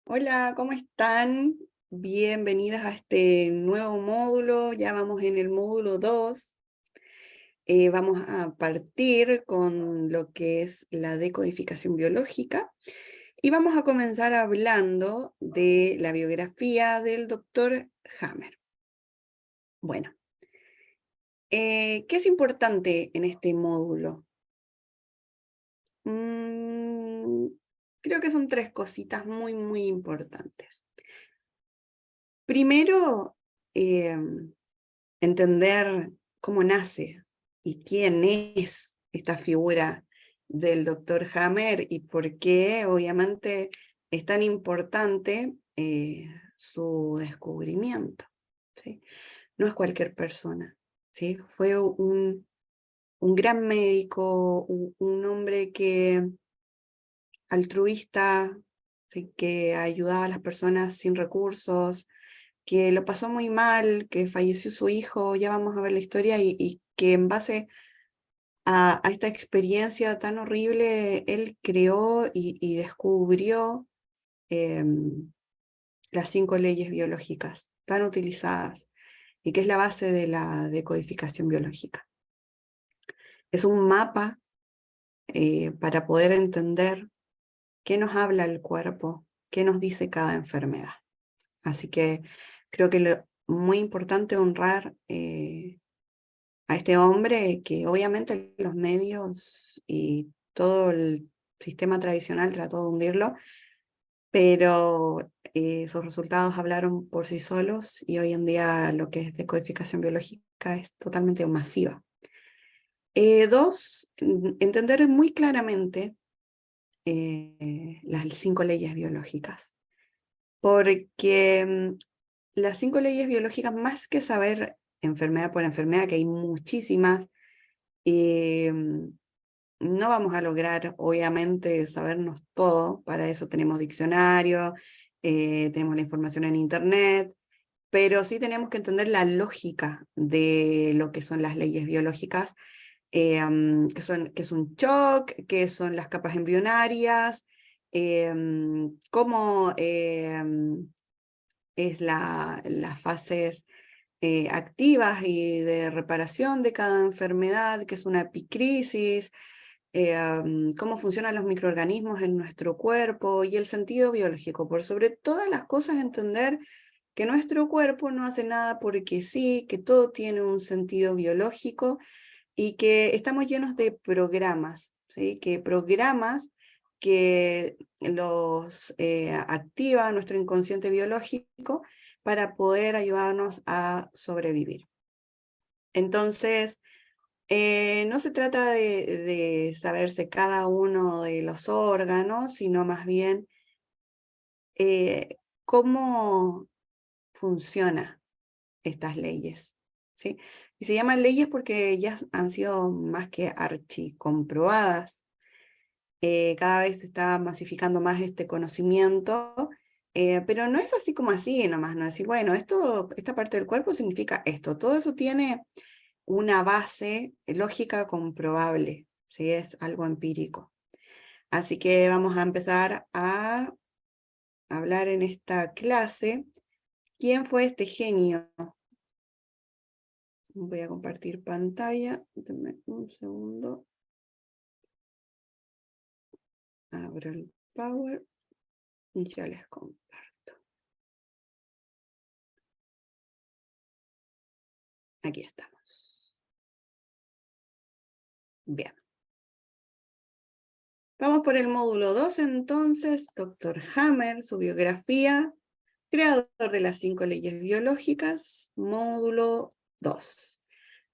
Hola, ¿cómo están? Bienvenidas a este nuevo módulo. Ya vamos en el módulo 2. Vamos a partir con lo que es la decodificación biológica y vamos a comenzar hablando de la biografía del doctor Hammer. Bueno, ¿qué es importante en este módulo? Mm, Creo que son tres cositas muy importantes. Primero, entender cómo nace y quién es esta figura del doctor Hammer y por qué, obviamente, es tan importante su descubrimiento, ¿sí? No es cualquier persona, ¿sí? Fue un gran médico, un hombre altruista, ¿sí? Que ayudaba a las personas sin recursos, que lo pasó muy mal, que falleció su hijo, ya vamos a ver la historia, y que en base a esta experiencia tan horrible, él creó y descubrió las 5 leyes biológicas tan utilizadas y que es la base de la decodificación biológica. Es un mapa para poder entender qué nos habla el cuerpo, qué nos dice cada enfermedad. Así que creo que muy importante honrar a este hombre que obviamente los medios y todo el sistema tradicional trató de hundirlo, pero sus resultados hablaron por sí solos y hoy en día lo que es decodificación biológica es totalmente masiva. Dos, entender muy claramente las 5 leyes biológicas, porque las 5 leyes biológicas, más que saber enfermedad por enfermedad, que hay muchísimas, no vamos a lograr, obviamente, sabernos todo. Para eso tenemos diccionario, tenemos la información en internet, pero sí tenemos que entender la lógica de lo que son las leyes biológicas, que es un shock, que son las capas embrionarias, cómo es las fases activas y de reparación de cada enfermedad, que es una epicrisis, cómo funcionan los microorganismos en nuestro cuerpo y el sentido biológico. Por sobre todas las cosas, entender que nuestro cuerpo no hace nada porque sí, que todo tiene un sentido biológico y que estamos llenos de programas, ¿sí? Que programas que los activa nuestro inconsciente biológico para poder ayudarnos a sobrevivir. Entonces, no se trata de saberse cada uno de los órganos, sino más bien cómo funcionan estas leyes, ¿sí? Y se llaman leyes porque ya han sido más que archicomprobadas. Cada vez se está masificando más este conocimiento, pero no es así como así nomás, no decir, bueno, esta parte del cuerpo significa esto. Todo eso tiene una base lógica comprobable, ¿sí? Es algo empírico. Así que vamos a empezar a hablar en esta clase. ¿Quién fue este genio? Voy a compartir pantalla. Denme un segundo. Abro el Power y ya les comparto. Aquí estamos. Bien. Vamos por el módulo 2 entonces. Dr. Hammer, su biografía, creador de las 5 leyes biológicas, módulo 2.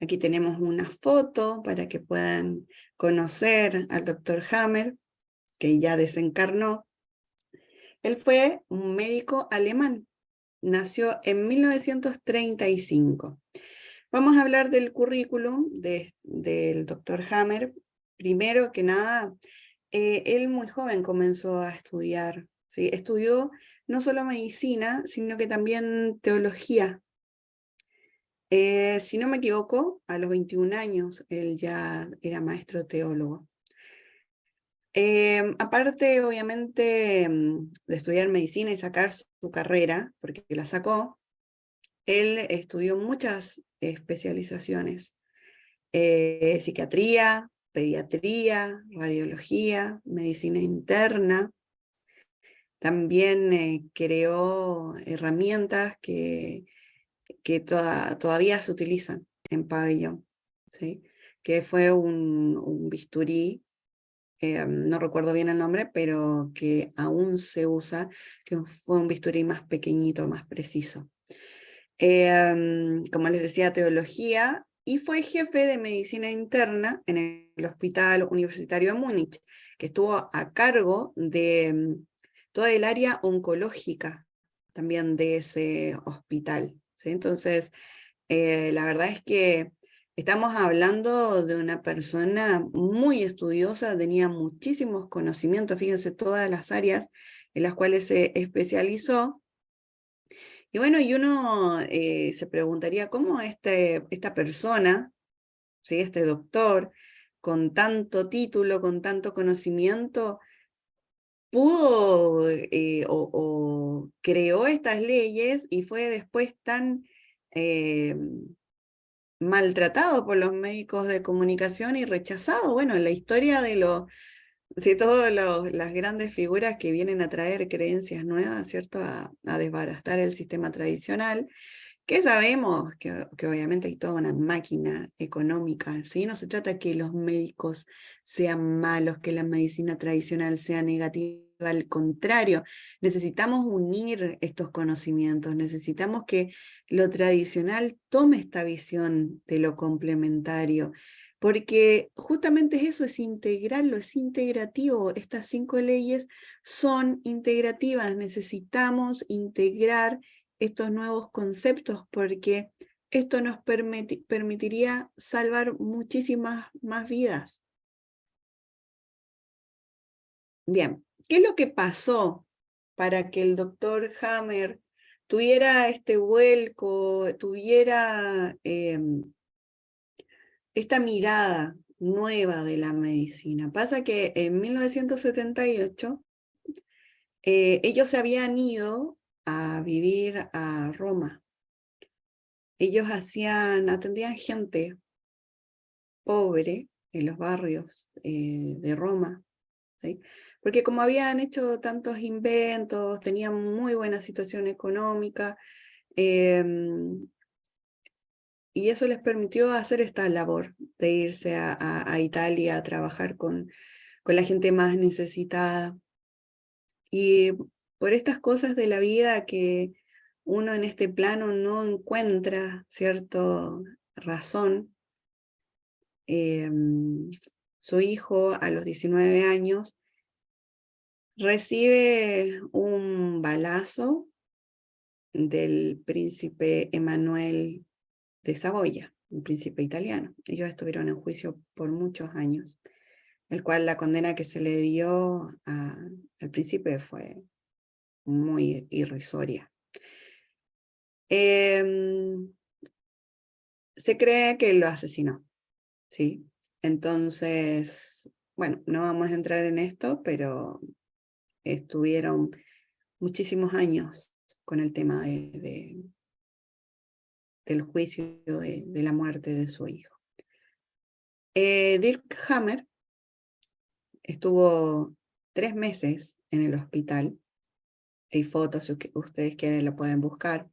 Aquí tenemos una foto para que puedan conocer al Dr. Hammer, que ya desencarnó. Él fue un médico alemán. Nació en 1935. Vamos a hablar del currículum del Dr. Hammer. Primero que nada, él muy joven comenzó a estudiar, ¿sí? Estudió no solo medicina, sino que también teología. Si no me equivoco, a los 21 años él ya era maestro teólogo. Aparte, obviamente, de estudiar medicina y sacar su carrera, porque la sacó, él estudió muchas especializaciones. Psiquiatría, pediatría, radiología, medicina interna. También creó herramientas que todavía se utilizan en pabellón, ¿sí? Que fue un bisturí, no recuerdo bien el nombre, pero que aún se usa, que fue un bisturí más pequeñito, más preciso. Como les decía, teología, y fue jefe de medicina interna en el Hospital Universitario de Múnich, que estuvo a cargo de toda el área oncológica también de ese hospital, ¿sí? Entonces, la verdad es que estamos hablando de una persona muy estudiosa, tenía muchísimos conocimientos, fíjense todas las áreas en las cuales se especializó. Y bueno, y uno se preguntaría cómo esta persona, ¿sí? Este doctor, con tanto título, con tanto conocimiento, pudo o creó estas leyes y fue después tan eh, maltratado por los médicos de comunicación y rechazado. Bueno, en la historia de todas las grandes figuras que vienen a traer creencias nuevas, ¿cierto? A desbaratar el sistema tradicional, que sabemos que obviamente hay toda una máquina económica, ¿sí? No se trata que los médicos sean malos, que la medicina tradicional sea negativa, al contrario, necesitamos unir estos conocimientos, necesitamos que lo tradicional tome esta visión de lo complementario, porque justamente eso es integrarlo, es integrativo. Estas 5 leyes son integrativas, necesitamos integrar estos nuevos conceptos porque esto nos permitiría salvar muchísimas más vidas. Bien, ¿qué es lo que pasó para que el doctor Hammer tuviera este vuelco, tuviera esta mirada nueva de la medicina? Pasa que en 1978 ellos se habían ido a vivir a Roma. Ellos atendían gente pobre en los barrios de Roma, ¿sí? Porque como habían hecho tantos inventos, tenían muy buena situación económica, y eso les permitió hacer esta labor de irse a Italia a trabajar con la gente más necesitada. Y por estas cosas de la vida que uno en este plano no encuentra, ¿cierto?, razón, su hijo a los 19 años recibe un balazo del príncipe Emanuel de Saboya, un príncipe italiano. Ellos estuvieron en juicio por muchos años, el cual la condena que se le dio al príncipe fue muy irrisoria. Se cree que lo asesinó, ¿sí? Entonces, bueno, no vamos a entrar en esto, pero estuvieron muchísimos años con el tema del juicio de la muerte de su hijo. Dirk Hammer estuvo 3 meses en el hospital. Hay fotos, si ustedes quieren lo pueden buscar.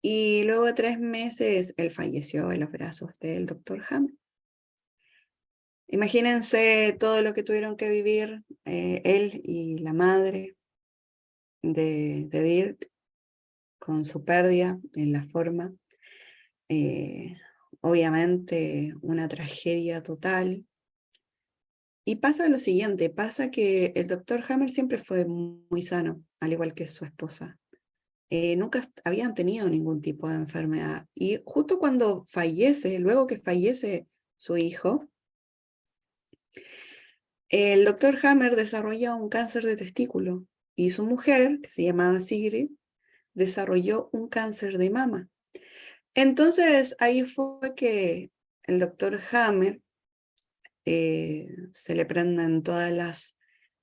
Y luego de 3 meses él falleció en los brazos del doctor Hammer. Imagínense todo lo que tuvieron que vivir él y la madre de Dirk con su pérdida en la forma. Obviamente una tragedia total. Y pasa lo siguiente, pasa que el doctor Hammer siempre fue muy sano, al igual que su esposa. Nunca habían tenido ningún tipo de enfermedad. Y justo cuando fallece, luego que fallece su hijo, el doctor Hammer desarrolla un cáncer de testículo y su mujer, que se llamaba Sigrid, desarrolló un cáncer de mama. Entonces ahí fue que el doctor Hammer se le prenden todas las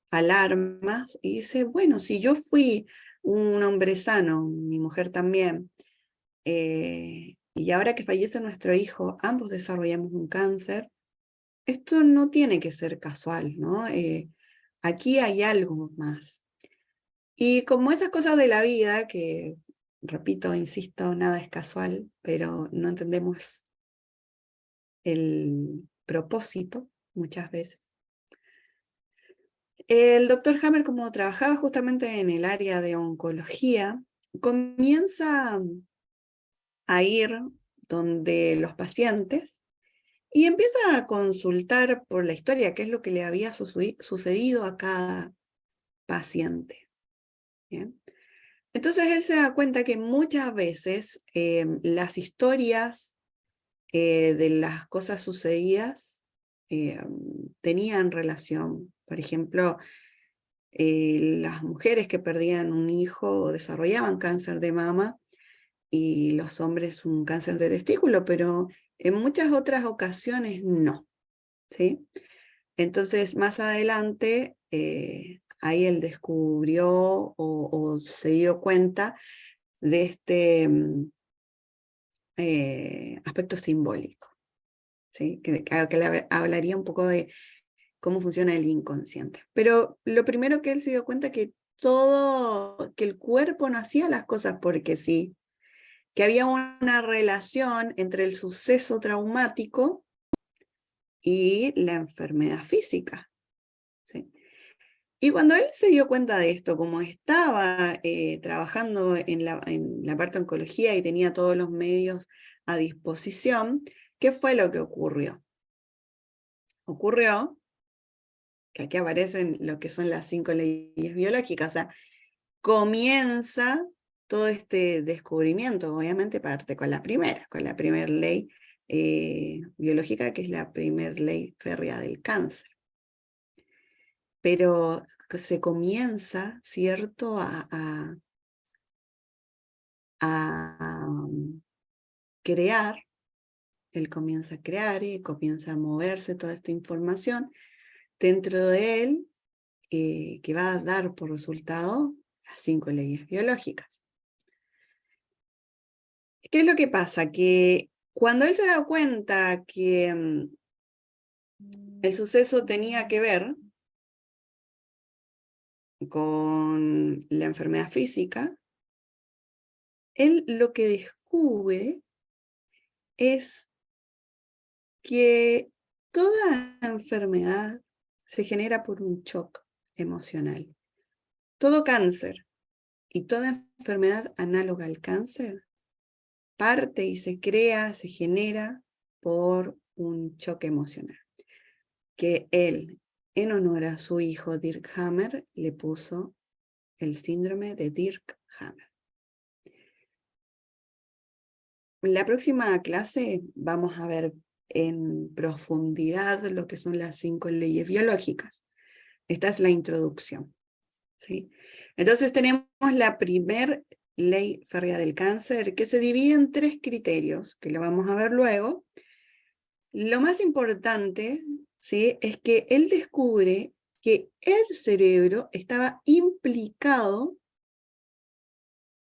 alarmas y dice, bueno, si yo fui un hombre sano, mi mujer también, y ahora que fallece nuestro hijo, ambos desarrollamos un cáncer, esto no tiene que ser casual, ¿no? Aquí hay algo más. Y como esas cosas de la vida, que repito, insisto, nada es casual, pero no entendemos el propósito muchas veces. El doctor Hammer, como trabajaba justamente en el área de oncología, comienza a ir donde los pacientes y empieza a consultar por la historia, qué es lo que le había sucedido a cada paciente. ¿Bien? Entonces él se da cuenta que muchas veces las historias de las cosas sucedidas tenían relación. Por ejemplo, las mujeres que perdían un hijo desarrollaban cáncer de mama y los hombres un cáncer de testículo, pero en muchas otras ocasiones no, ¿sí? Entonces, más adelante, ahí él descubrió o se dio cuenta de este aspecto simbólico, ¿sí? Que le hablaría un poco de cómo funciona el inconsciente. Pero lo primero que él se dio cuenta que que el cuerpo no hacía las cosas porque sí, que había una relación entre el suceso traumático y la enfermedad física, ¿sí? Y cuando él se dio cuenta de esto, como estaba trabajando en la parte de oncología y tenía todos los medios a disposición, ¿qué fue lo que ocurrió? Ocurrió que aquí aparecen lo que son las 5 leyes biológicas, o sea, comienza todo este descubrimiento, obviamente parte con la primera ley biológica, que es la primera ley férrea del cáncer. Pero se comienza, ¿cierto?, a crear, él comienza a crear y comienza a moverse toda esta información dentro de él, que va a dar por resultado las 5 leyes biológicas. ¿Qué es lo que pasa? Que cuando él se da cuenta que el suceso tenía que ver con la enfermedad física, él lo que descubre es que toda enfermedad se genera por un shock emocional. Todo cáncer y toda enfermedad análoga al cáncer parte y se crea, se genera por un choque emocional, que él, en honor a su hijo Dirk Hammer, le puso el síndrome de Dirk Hammer. En la próxima clase vamos a ver en profundidad lo que son las 5 leyes biológicas. Esta es la introducción, ¿sí? Entonces tenemos la primer ley férrea del cáncer, que se divide en 3 criterios, que lo vamos a ver luego. Lo más importante, ¿sí?, es que él descubre que el cerebro estaba implicado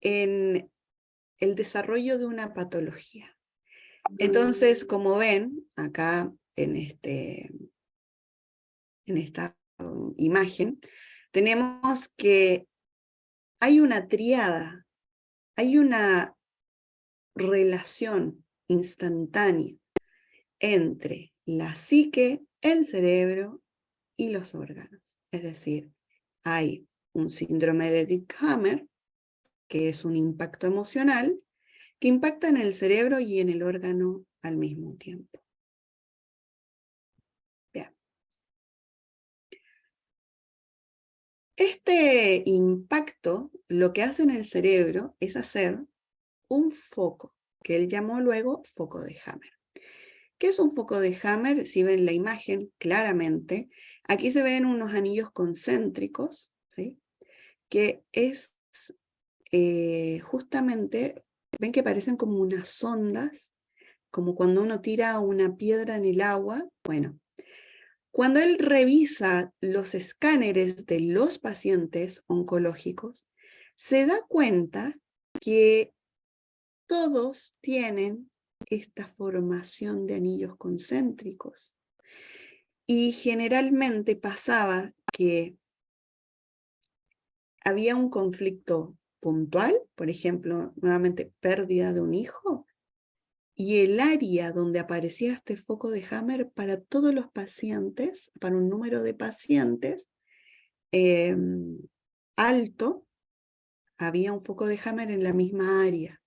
en el desarrollo de una patología. Entonces, como ven, acá en esta imagen, tenemos que hay una triada, hay una relación instantánea entre la psique, el cerebro y los órganos. Es decir, hay un síndrome de Dick Hammer, que es un impacto emocional, que impacta en el cerebro y en el órgano al mismo tiempo. Bien. Este impacto lo que hace en el cerebro es hacer un foco, que él llamó luego foco de Hammer. ¿Qué es un foco de Hammer? Si ven la imagen claramente, aquí se ven unos anillos concéntricos, ¿sí?, que es justamente, ven que parecen como unas ondas, como cuando uno tira una piedra en el agua. Bueno, Cuando él revisa los escáneres de los pacientes oncológicos, se da cuenta que todos tienen esta formación de anillos concéntricos. Y generalmente pasaba que había un conflicto puntual, por ejemplo, nuevamente pérdida de un hijo, y el área donde aparecía este foco de Hammer para todos los pacientes, para un número de pacientes alto, había un foco de Hammer en la misma área.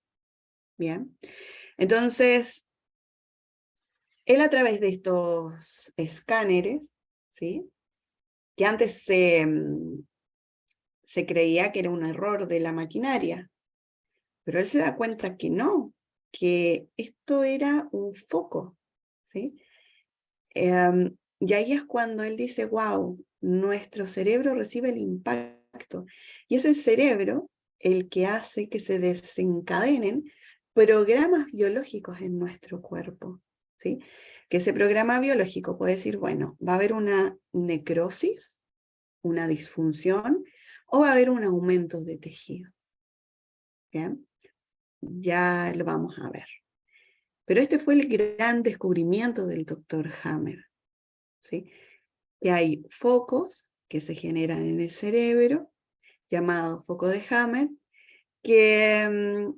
Bien, entonces, él a través de estos escáneres, ¿sí? Que antes se creía que era un error de la maquinaria, pero él se da cuenta que no, que esto era un foco, ¿sí? Y ahí es cuando él dice, wow, nuestro cerebro recibe el impacto. Y es el cerebro el que hace que se desencadenen programas biológicos en nuestro cuerpo, ¿sí? Que ese programa biológico puede decir, bueno, va a haber una necrosis, una disfunción, o va a haber un aumento de tejido. ¿Bien? Ya lo vamos a ver. Pero este fue el gran descubrimiento del doctor Hammer, ¿sí? Que hay focos que se generan en el cerebro, llamados focos de Hammer, que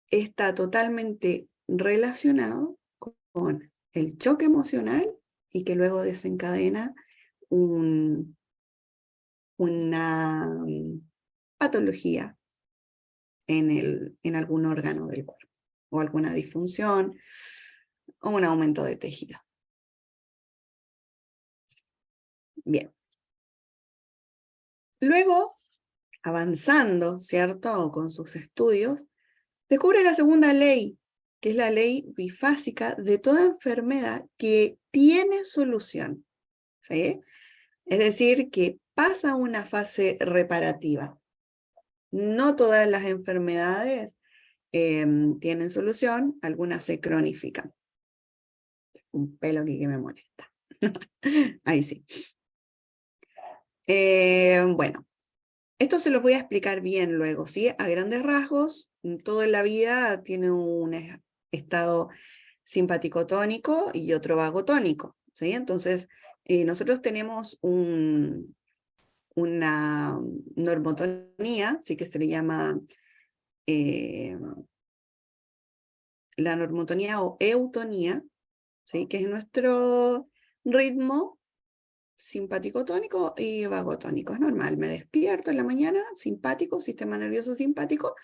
está totalmente relacionado con el choque emocional y que luego desencadena una patología en algún órgano del cuerpo, o alguna disfunción, o un aumento de tejido. Bien. Luego, avanzando, ¿cierto?, con sus estudios, descubre la segunda ley, que es la ley bifásica de toda enfermedad que tiene solución, ¿sí? Es decir, que pasa a una fase reparativa. No todas las enfermedades tienen solución, algunas se cronifican. Un pelo aquí que me molesta. Ahí sí. Bueno, esto se los voy a explicar bien luego, ¿sí? A grandes rasgos, todo en la vida tiene un estado simpático-tónico y otro vagotónico, ¿sí? Entonces, nosotros tenemos una normotonía, sí que se le llama la normotonía o eutonía, ¿sí? Que es nuestro ritmo simpático-tónico y vagotónico. Es normal, me despierto en la mañana, simpático, sistema nervioso simpático,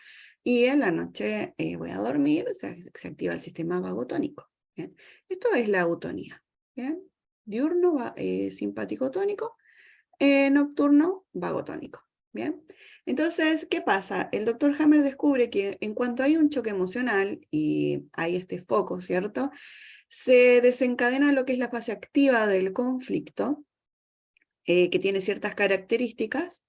y en la noche voy a dormir, se activa el sistema vagotónico. ¿Bien? Esto es la eutonía. ¿Bien? Diurno, simpático-tónico, nocturno, vagotónico. ¿Bien? Entonces, ¿qué pasa? El doctor Hammer descubre que en cuanto hay un choque emocional y hay este foco, ¿cierto? Se desencadena lo que es la fase activa del conflicto, que tiene ciertas características,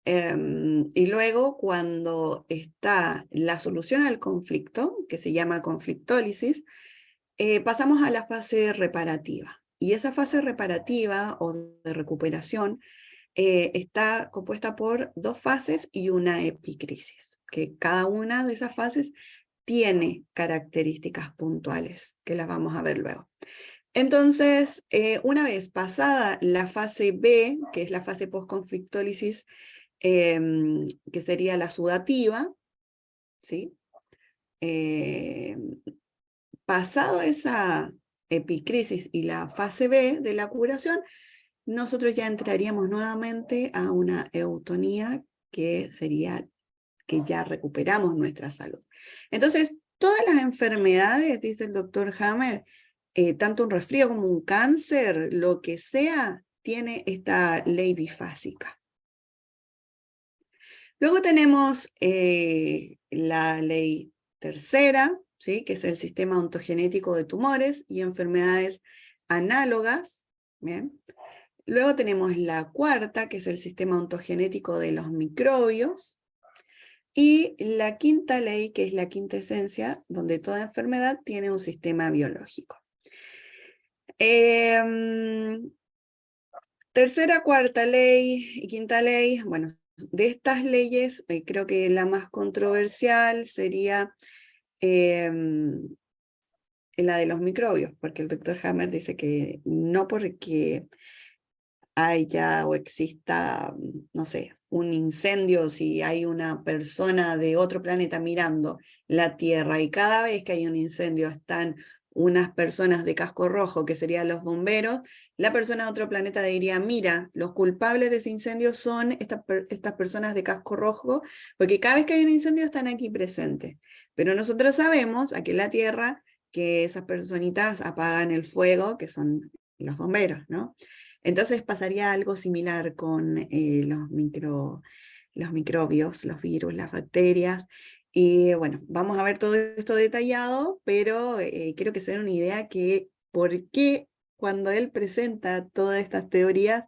y luego cuando está la solución al conflicto, que se llama conflictólisis, pasamos a la fase reparativa. Y esa fase reparativa o de recuperación está compuesta por dos fases y una epicrisis, que cada una de esas fases tiene características puntuales, que las vamos a ver luego. Entonces, una vez pasada la fase B, que es la fase post-conflictólisis, que sería la sudativa, ¿sí? Pasado esa epicrisis y la fase B de la curación, nosotros ya entraríamos nuevamente a una eutonía, que sería que ya recuperamos nuestra salud. Entonces, todas las enfermedades, dice el doctor Hammer, tanto un resfrío como un cáncer, lo que sea, tiene esta ley bifásica. Luego tenemos la ley tercera, ¿sí? Que es el sistema ontogenético de tumores y enfermedades análogas. ¿Bien? Luego tenemos la cuarta, que es el sistema ontogenético de los microbios. Y la quinta ley, que es la quinta esencia, donde toda enfermedad tiene un sistema biológico. Tercera, cuarta ley y quinta ley, bueno, de estas leyes creo que la más controversial sería la de los microbios, porque el doctor Hammer dice que no porque haya o exista, no sé, un incendio, si hay una persona de otro planeta mirando la Tierra y cada vez que hay un incendio están unas personas de casco rojo, que serían los bomberos, la persona de otro planeta diría, mira, los culpables de ese incendio son estas personas de casco rojo, porque cada vez que hay un incendio están aquí presentes. Pero nosotros sabemos, aquí en la Tierra, que esas personitas apagan el fuego, que son los bomberos, ¿no? Entonces pasaría algo similar con los microbios, los virus, las bacterias. Y bueno, vamos a ver todo esto detallado, pero quiero que se den una idea que por qué cuando él presenta todas estas teorías,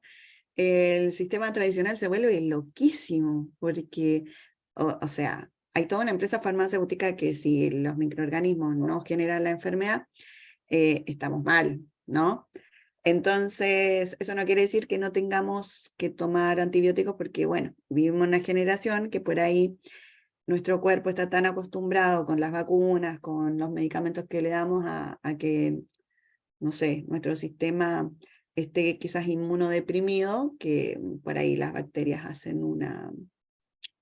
el sistema tradicional se vuelve loquísimo, porque, o sea, hay toda una empresa farmacéutica que si los microorganismos no generan la enfermedad, estamos mal, ¿no? Entonces, eso no quiere decir que no tengamos que tomar antibióticos porque, bueno, vivimos en una generación que por ahí nuestro cuerpo está tan acostumbrado con las vacunas, con los medicamentos que le damos a que, no sé, nuestro sistema esté quizás inmunodeprimido, que por ahí las bacterias hacen una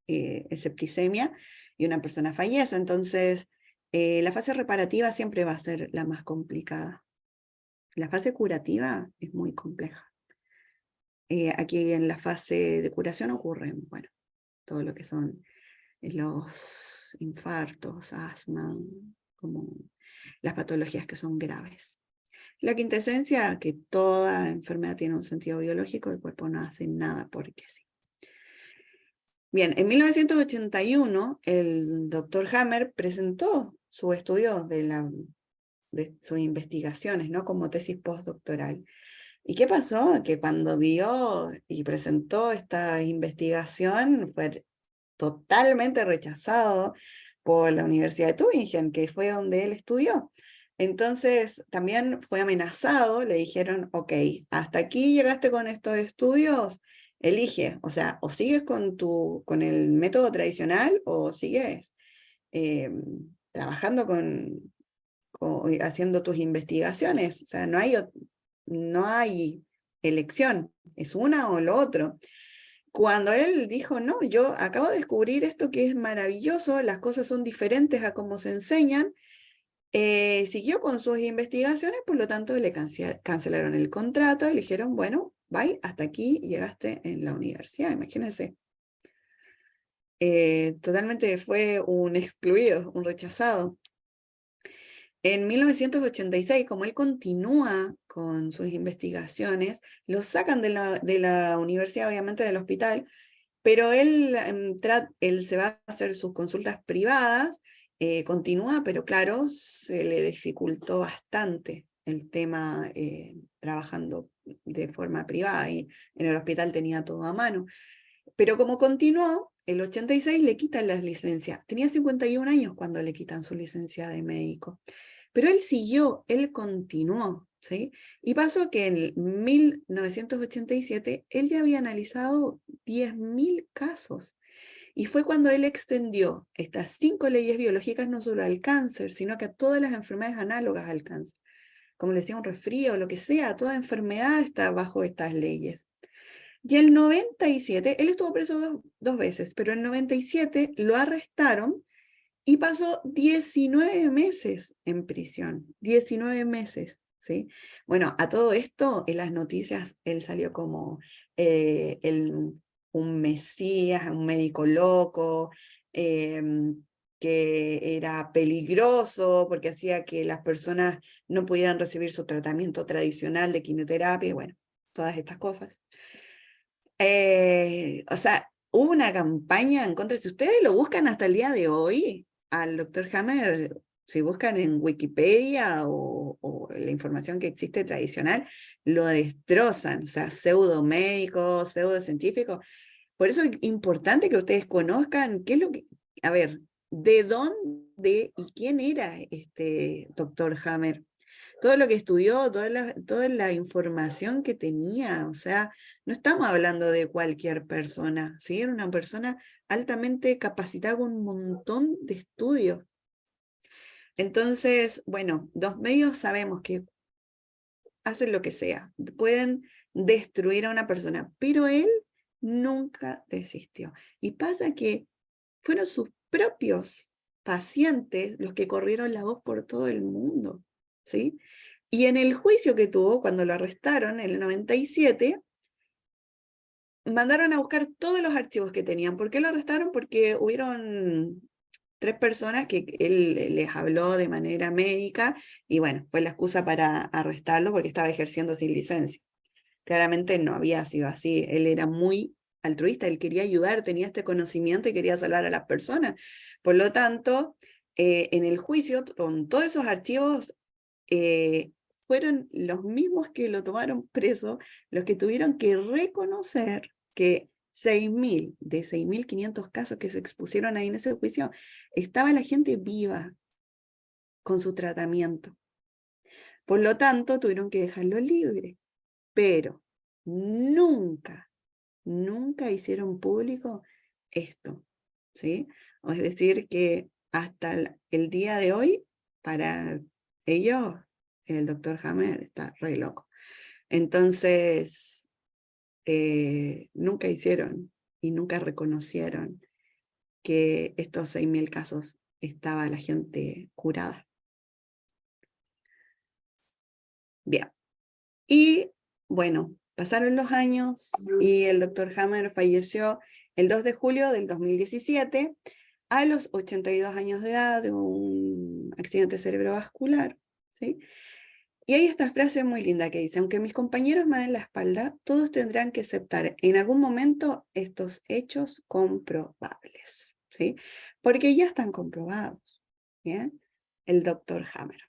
septicemia y una persona fallece. Entonces, la fase reparativa siempre va a ser la más complicada. La fase curativa es muy compleja. Aquí en la fase de curación ocurren, bueno, todo lo que son los infartos, asma, como las patologías que son graves. La quintesencia, que toda enfermedad tiene un sentido biológico, el cuerpo no hace nada porque sí. Bien, en 1981 el doctor Hammer presentó su estudio de sus investigaciones, ¿no? Como tesis postdoctoral. ¿Y qué pasó? Que cuando vio y presentó esta investigación fue totalmente rechazado por la Universidad de Tübingen, que fue donde él estudió. Entonces también fue amenazado, le dijeron, ok, hasta aquí llegaste con estos estudios, elige, o sea, o sigues con el método tradicional o sigues eh, trabajando haciendo tus investigaciones, o sea, no hay elección, es una o lo otro. Cuando él dijo, no, yo acabo de descubrir esto que es maravilloso, las cosas son diferentes a cómo se enseñan, siguió con sus investigaciones, por lo tanto le cancelaron el contrato y le dijeron, bueno, bye, hasta aquí llegaste en la universidad, imagínense. Totalmente fue un excluido, un rechazado. En 1986, como él continúa con sus investigaciones, lo sacan de la universidad, obviamente del hospital, pero él se va a hacer sus consultas privadas, continúa, pero claro, se le dificultó bastante el tema trabajando de forma privada y en el hospital tenía todo a mano. Pero como continuó, el 86 le quitan las licencias. Tenía 51 años cuando le quitan su licencia de médico. Pero él siguió, él continuó, ¿sí? Y pasó que en 1987 él ya había analizado 10.000 casos. Y fue cuando él extendió estas 5 leyes biológicas no solo al cáncer, sino que a todas las enfermedades análogas al cáncer. Como le decía, un resfrío, lo que sea, toda enfermedad está bajo estas leyes. Y el 97, él estuvo preso dos veces, pero en el 97 lo arrestaron y pasó 19 meses en prisión, 19 meses, ¿sí? Bueno, a todo esto, en las noticias, él salió como un mesías, un médico loco, eh, que era peligroso porque hacía que las personas no pudieran recibir su tratamiento tradicional de quimioterapia, y bueno, todas estas cosas. O sea, hubo una campaña en contra. Si ustedes lo buscan hasta el día de hoy, al doctor Hammer, si buscan en Wikipedia o la información que existe tradicional, lo destrozan, o sea, pseudo médico, pseudo científico. Por eso es importante que ustedes conozcan qué es lo que, a ver, de dónde y quién era este doctor Hammer. todo lo que estudió, toda la información que tenía. O sea, no estamos hablando de cualquier persona, ¿sí? Era una persona altamente capacitada con un montón de estudios. Entonces, bueno, los medios sabemos que hacen lo que sea, pueden destruir a una persona, pero él nunca desistió. Y pasa que fueron sus propios pacientes los que corrieron la voz por todo el mundo, ¿sí? Y en el juicio que tuvo, cuando lo arrestaron en el 97, mandaron a buscar todos los archivos que tenían. ¿Por qué lo arrestaron? Porque hubieron 3 personas que él les habló de manera médica y bueno, fue la excusa para arrestarlo porque estaba ejerciendo sin licencia. Claramente no había sido así, él era muy altruista, él quería ayudar, tenía este conocimiento y quería salvar a las personas. Por lo tanto, en el juicio, con todos esos archivos, fueron los mismos que lo tomaron preso, los que tuvieron que reconocer que 6.000 de 6.500 casos que se expusieron ahí en ese juicio, estaba la gente viva con su tratamiento. Por lo tanto, tuvieron que dejarlo libre, pero nunca, nunca hicieron público esto, ¿sí? Es decir, que hasta el día de hoy, para ellos, el doctor Hammer está re loco. Entonces, nunca hicieron y nunca reconocieron que estos 6.000 casos estaba la gente curada. Bien. Y bueno, pasaron los años y el doctor Hammer falleció el 2 de julio del 2017 a los 82 años de edad de un accidente cerebrovascular, ¿sí? Y hay esta frase muy linda que dice: aunque mis compañeros me den la espalda, todos tendrán que aceptar en algún momento estos hechos comprobables, ¿sí? Porque ya están comprobados, ¿bien? El doctor Hammer.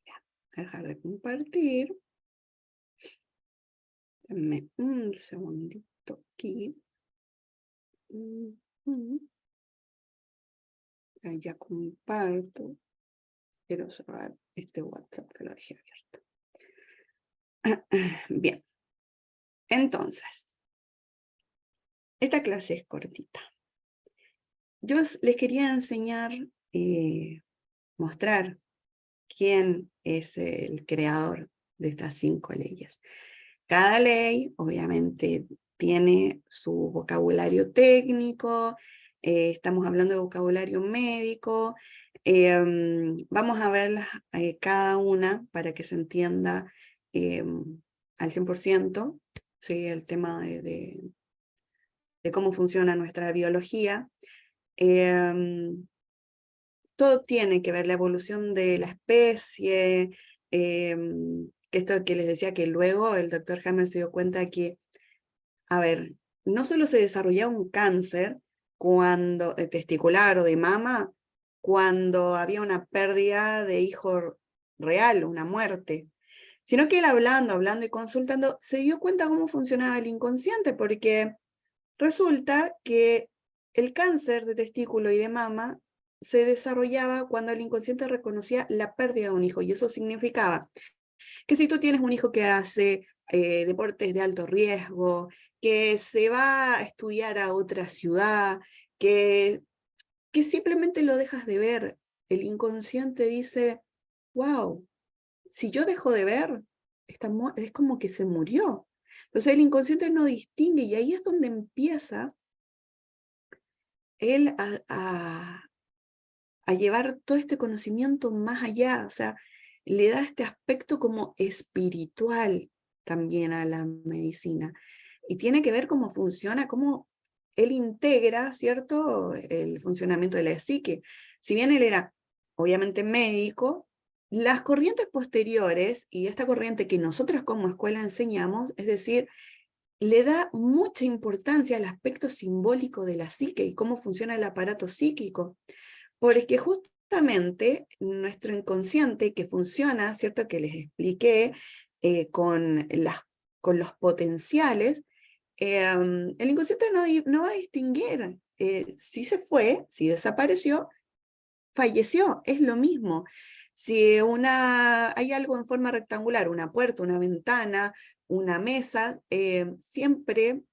Voy a dejar de compartir. Dame un segundito aquí. Ya comparto. Quiero cerrar este WhatsApp que lo dejé abierto. Bien. Entonces, esta clase es cortita. Yo les quería enseñar, mostrar quién es el creador de estas 5 leyes. Cada ley, obviamente, tiene su vocabulario técnico, estamos hablando de vocabulario médico, vamos a verlas cada una para que se entienda al 100%, ¿sí? El tema de cómo funciona nuestra biología. Todo tiene que ver, la evolución de la especie, que esto que les decía que luego el doctor Hammer se dio cuenta que, a ver, no solo se desarrollaba un cáncer cuando, testicular o de mama, cuando había una pérdida de hijo real, una muerte, sino que él hablando y consultando, se dio cuenta cómo funcionaba el inconsciente, porque resulta que el cáncer de testículo y de mama se desarrollaba cuando el inconsciente reconocía la pérdida de un hijo, y eso significaba que si tú tienes un hijo que hace deportes de alto riesgo, que se va a estudiar a otra ciudad, que simplemente lo dejas de ver, el inconsciente dice: wow, si yo dejo de ver, es como que se murió. Entonces el inconsciente no distingue, y ahí es donde empieza él a llevar todo este conocimiento más allá, o sea, le da este aspecto como espiritual también a la medicina. Y tiene que ver cómo funciona, cómo él integra, ¿cierto?, el funcionamiento de la psique. Si bien él era obviamente médico, las corrientes posteriores, y esta corriente que nosotros como escuela enseñamos, es decir, le da mucha importancia al aspecto simbólico de la psique y cómo funciona el aparato psíquico. Porque justamente nuestro inconsciente que funciona, ¿cierto?, que les expliqué, con los potenciales, el inconsciente no va a distinguir si se fue, si desapareció, falleció, es lo mismo. Si hay algo en forma rectangular, una puerta, una ventana, una mesa, siempre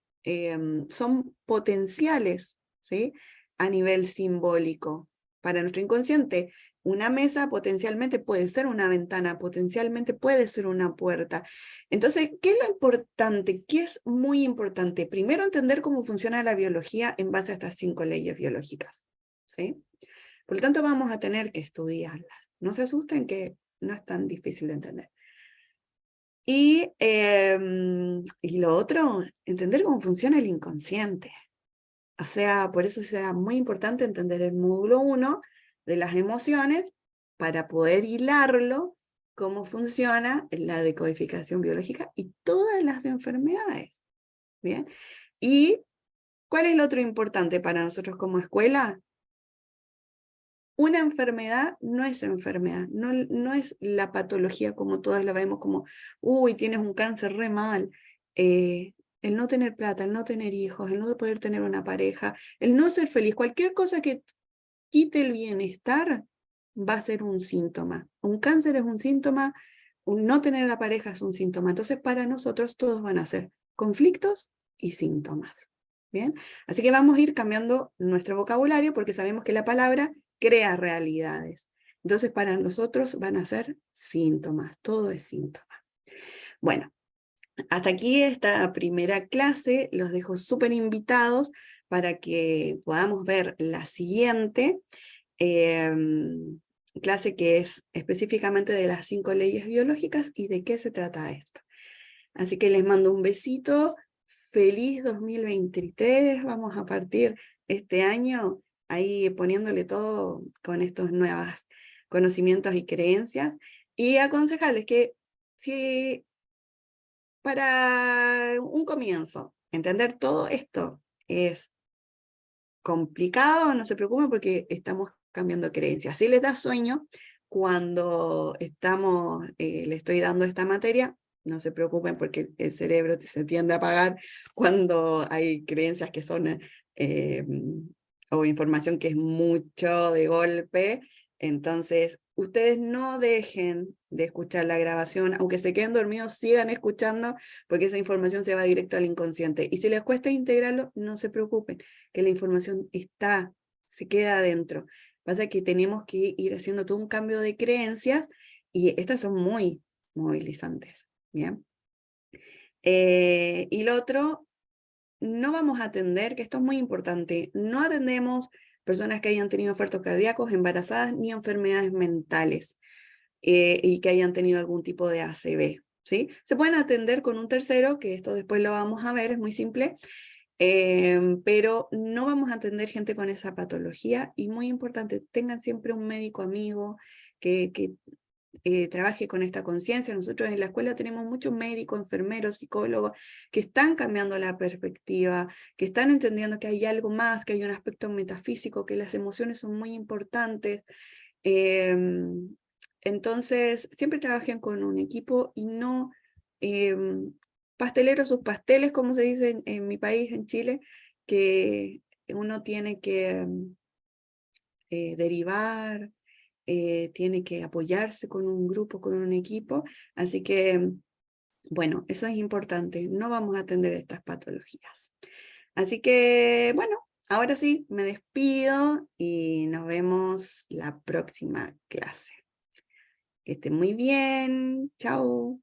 son potenciales, ¿sí? A nivel simbólico. Para nuestro inconsciente, una mesa potencialmente puede ser una ventana, potencialmente puede ser una puerta. Entonces, ¿qué es lo importante? ¿Qué es muy importante? Primero, entender cómo funciona la biología en base a estas 5 leyes biológicas, ¿sí? Por lo tanto, vamos a tener que estudiarlas. No se asusten que no es tan difícil de entender. Y lo otro, entender cómo funciona el inconsciente. O sea, por eso será muy importante entender el módulo 1 de las emociones para poder hilarlo cómo funciona la decodificación biológica y todas las enfermedades. ¿Bien? ¿Y cuál es lo otro importante para nosotros como escuela? Una enfermedad no es enfermedad, no es la patología como todas la vemos como, uy, tienes un cáncer re mal. El no tener plata, el no tener hijos, el no poder tener una pareja, el no ser feliz, cualquier cosa que quite el bienestar va a ser un síntoma. Un cáncer es un síntoma, un no tener la pareja es un síntoma. Entonces, para nosotros todos van a ser conflictos y síntomas. ¿Bien? Así que vamos a ir cambiando nuestro vocabulario porque sabemos que la palabra crea realidades. Entonces, para nosotros van a ser síntomas, todo es síntoma. Bueno, hasta aquí esta primera clase, los dejo súper invitados para que podamos ver la siguiente clase que es específicamente de las 5 leyes biológicas y de qué se trata esto. Así que les mando un besito, feliz 2023, vamos a partir este año ahí poniéndole todo con estos nuevos conocimientos y creencias y aconsejarles que si para un comienzo entender todo esto es complicado, no se preocupen porque estamos cambiando creencias. Si les da sueño cuando le estoy dando esta materia, no se preocupen porque el cerebro se tiende a apagar cuando hay creencias que son eh, o información que es mucho de golpe. Entonces, ustedes no dejen de escuchar la grabación, aunque se queden dormidos, sigan escuchando porque esa información se va directo al inconsciente. Y si les cuesta integrarlo, no se preocupen, que la información se queda adentro. Pasa que tenemos que ir haciendo todo un cambio de creencias y estas son muy movilizantes. ¿Bien? Y lo otro, no vamos a atender, que esto es muy importante, no atendemos personas que hayan tenido infartos cardíacos, embarazadas, ni enfermedades mentales y que hayan tenido algún tipo de ACV. ¿Sí? Se pueden atender con un tercero, que esto después lo vamos a ver, es muy simple, pero no vamos a atender gente con esa patología y muy importante, tengan siempre un médico amigo que trabaje con esta conciencia. Nosotros en la escuela tenemos muchos médicos, enfermeros, psicólogos que están cambiando la perspectiva, que están entendiendo que hay algo más, que hay un aspecto metafísico, que las emociones son muy importantes. Entonces, siempre trabajen con un equipo y no pasteleros sus pasteles, como se dice en mi país, en Chile, que uno tiene que derivar, tiene que apoyarse con un grupo, con un equipo. Así que, bueno, eso es importante. No vamos a atender estas patologías. Así que, bueno, ahora sí, me despido y nos vemos la próxima clase. Que estén muy bien. Chao.